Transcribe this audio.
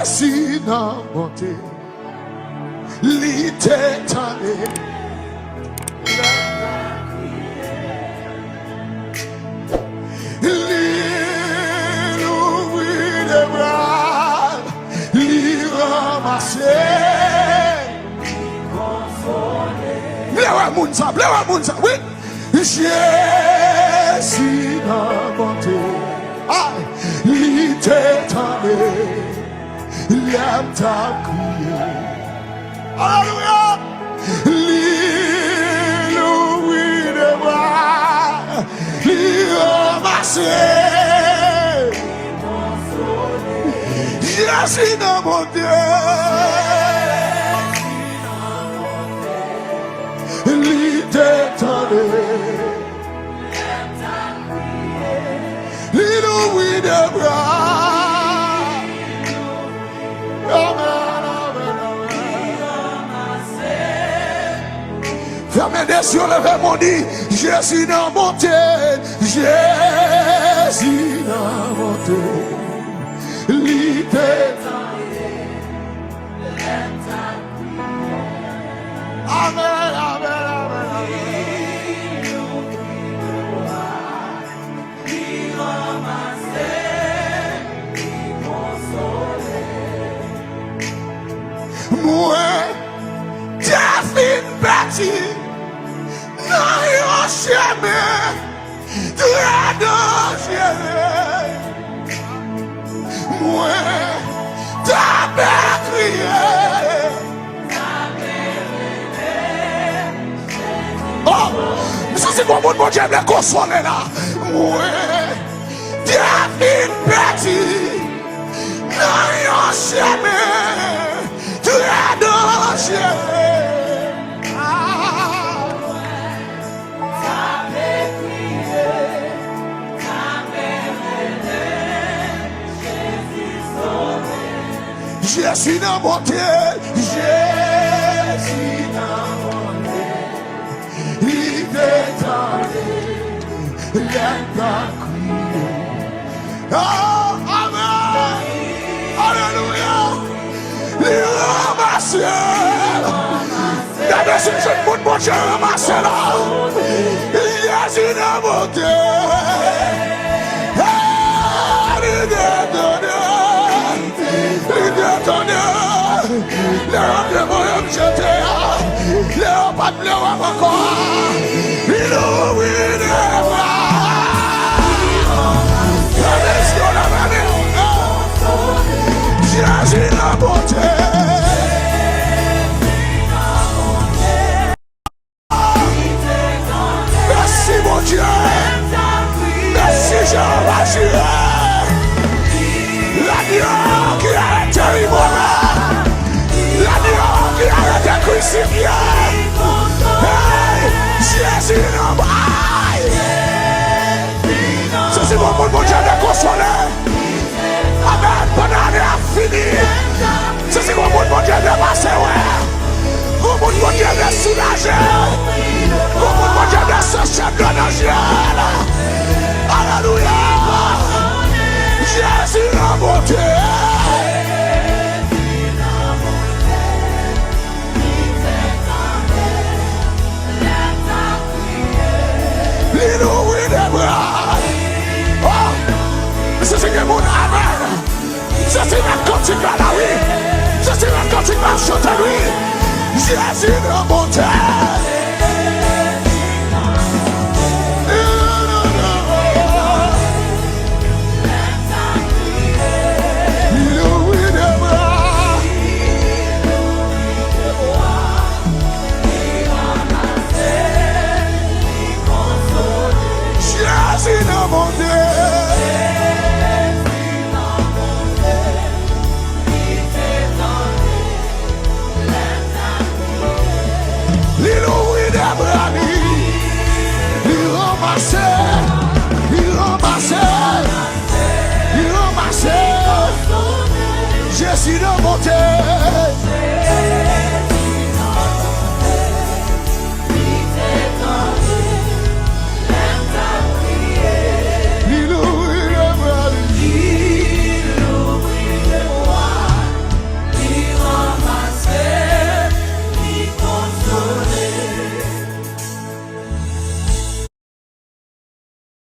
Jésus n'a monté, l'éternel. Blewa Mounsa, oui. Jésus n'a monté, l'éternel, il aime ta crié. Alléluia. L'île de bras, l'île ramassé. Jésus n'a monté. Fermez les yeux, levez mon dit, Jésus n'a monté, Jésus n'a monté, Amen, amen, amen, moi, David bâti, dans un chemin, très dangereux. Moi, David crié. Oh, ça c'est bon, mon Dieu, me consoler là. Moi, David bâti, dans un chemin, très dangereux. Jésus n'a monté, Jésus n'a monté, il détendait, il a crié. Oh, amen, alléluia, il ramassé. Regardez ce jeune monde, mon Dieu, ramassé là. Jésus n'a monté, il détendait. Les hommes de mon jeté, les hommes pas de l'homme encore, ils ont oublié de voir. Jésus n'a monté. Merci mon Dieu, merci Jéhovah. L'agneau qui a été immolé, l'agneau qui a été crucifié. Hey, Jésus n'a pas. C'est mon Dieu de consoler. Amen, pendant l'année a fini. C'est mon Dieu de passer. Mon Dieu de soulager. Mon Dieu de sortir de danger. Alléluia. Jésus n'a monté. L'île des bras. Oh, c'est ce que mon amen. C'est ce que quand il va là, oui. C'est ce que quand il va chanter, lui. Jésus n'a monté.